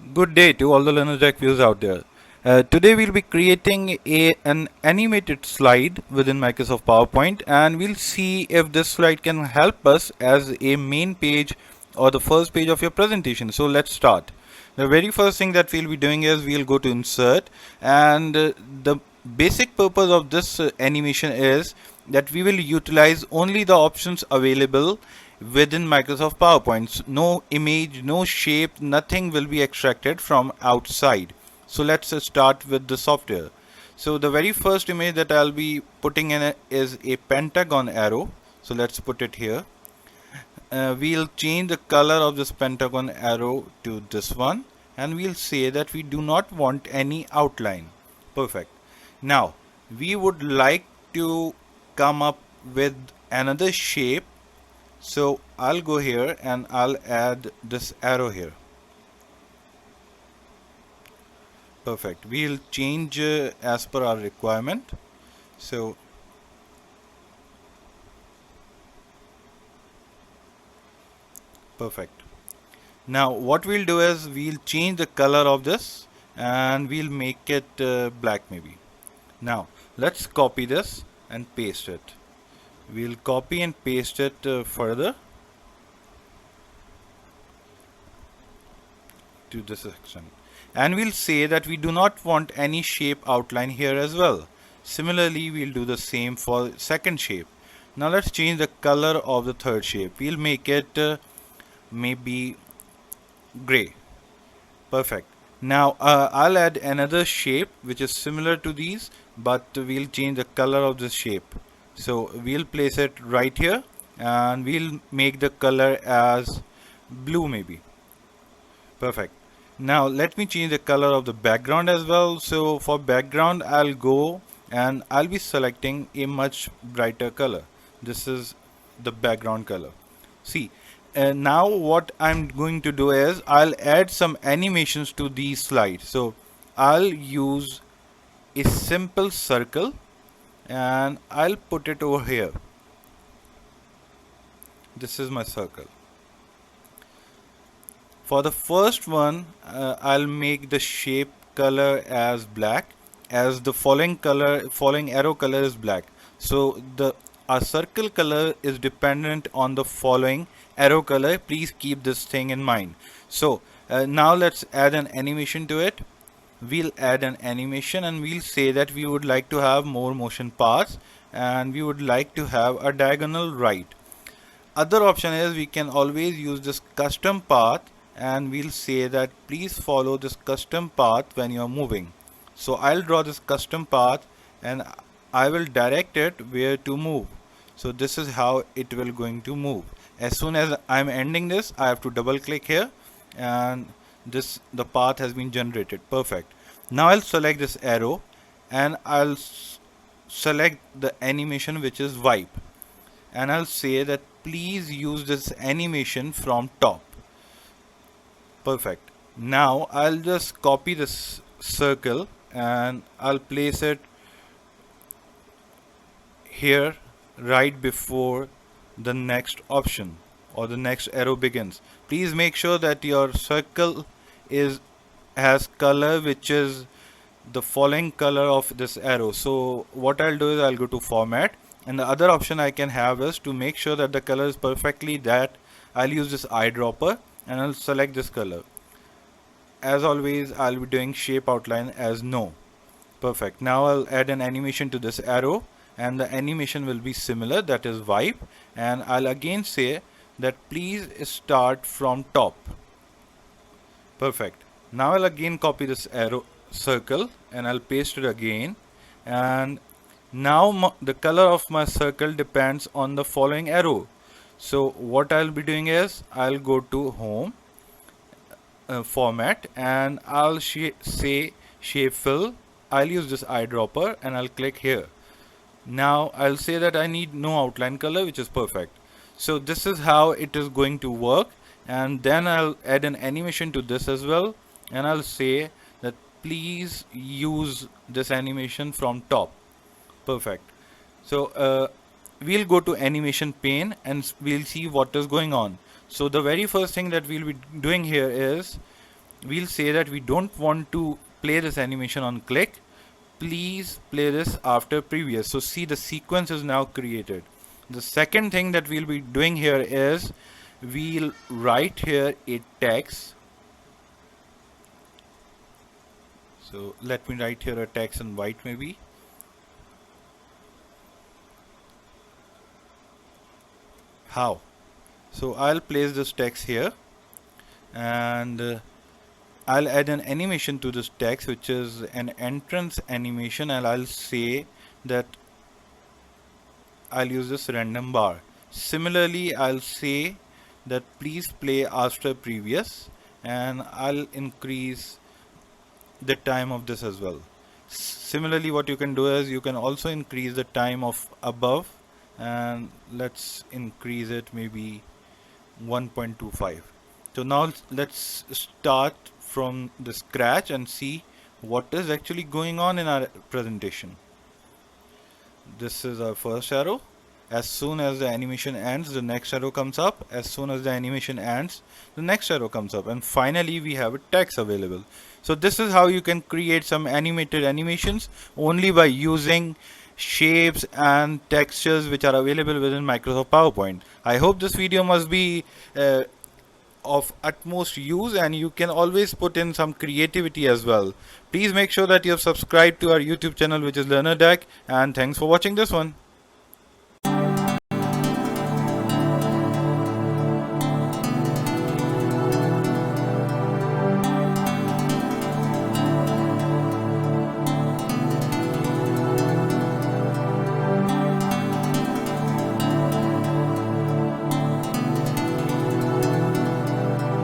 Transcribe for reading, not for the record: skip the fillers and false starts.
Good day to all the Learner Tech viewers out there. Today we'll be creating an animated slide within Microsoft PowerPoint, and we'll see if this slide can help us as a main page or the first page of your presentation. So let's start. The very first thing that we'll be doing is we'll go to insert, and the basic purpose of this animation is that we will utilize only the options available within Microsoft PowerPoint. No image, no shape, nothing will be extracted from outside. So let's start with the software. So the very first image that I'll be putting in is a pentagon arrow. So let's put it here. We'll change the color of this pentagon arrow to this one, and we'll say that we do not want any outline. Perfect. Now we would like to come up with another shape, so I'll go here and I'll add this arrow here. Perfect. We'll change as per our requirement. So perfect. Now what we'll do is we'll change the color of this and we'll make it black maybe. Now let's copy this and paste it. We'll copy and paste it further to this section, and we'll say that we do not want any shape outline here as well. Similarly, we'll do the same for second shape. Now let's change the color of the third shape. We'll make it maybe gray. Perfect. Now I'll add another shape which is similar to these, but we'll change the color of this shape. So we'll place it right here and we'll make the color as blue maybe. Perfect. Now let me change the color of the background as well. So for background I'll go and I'll be selecting a much brighter color. This is the background color. See, now what I'm going to do is I'll add some animations to these slides. So I'll use a simple circle and I'll put it over here. This is my circle. For the first one, I'll make the shape color as black, as the following arrow color is black. So our circle color is dependent on the following arrow color. Please keep this thing in mind. So now let's add an animation to it. We'll add an animation and we'll say that we would like to have more motion paths and we would like to have a diagonal right. Other option is we can always use this custom path, and we'll say that please follow this custom path when you're moving. So I'll draw this custom path and I will direct it where to move. So this is how it will going to move. As soon as I'm ending this, I have to double click here and the path has been generated. Perfect. Now I'll select this arrow and I'll select the animation which is wipe, and I'll say that please use this animation from top. Perfect. Now I'll just copy this circle and I'll place it here right before the next option or the next arrow begins. Please make sure that your circle has color which is the following color of this arrow. So what I'll do is I'll go to format, and the other option I can have is to make sure that the color is perfectly that. I'll use this eyedropper and I'll select this color. As always, I'll be doing shape outline as no. Perfect. Now I'll add an animation to this arrow and the animation will be similar, that is wipe, and I'll again say that please start from top. Perfect. Now I'll again copy this arrow circle and I'll paste it again, and now the color of my circle depends on the following arrow. So what I'll be doing is I'll go to home, format, and I'll say shape fill. I'll use this eyedropper and I'll click here. Now I'll say that I need no outline color, which is perfect. So this is how it is going to work, and then I'll add an animation to this as well, and I'll say that please use this animation from top. Perfect. So we'll go to animation pane and we'll see what is going on. So the very first thing that we'll be doing here is we'll say that we don't want to play this animation on click. Please play this after previous. So see, the sequence is now created. The second thing that we'll be doing here is we'll write here a text. So let me write here a text in white maybe. How? So I'll place this text here, and I'll add an animation to this text, which is an entrance animation, and I'll say that I'll use this random bar. Similarly, I'll say that please play after previous, and I'll increase the time of this as well. Similarly, what you can do is you can also increase the time of above, and let's increase it maybe 1.25. So now let's start from the scratch and see what is actually going on in our presentation. This is our first arrow. As soon as the animation ends, the next arrow comes up. As soon as the animation ends, the next arrow comes up. And finally, we have a text available. So this is how you can create some animated animations only by using shapes and textures which are available within Microsoft PowerPoint. I hope this video must be of utmost use, and you can always put in some creativity as well. Please make sure that you have subscribed to our YouTube channel, which is LearnerDeck, and thanks for watching this one.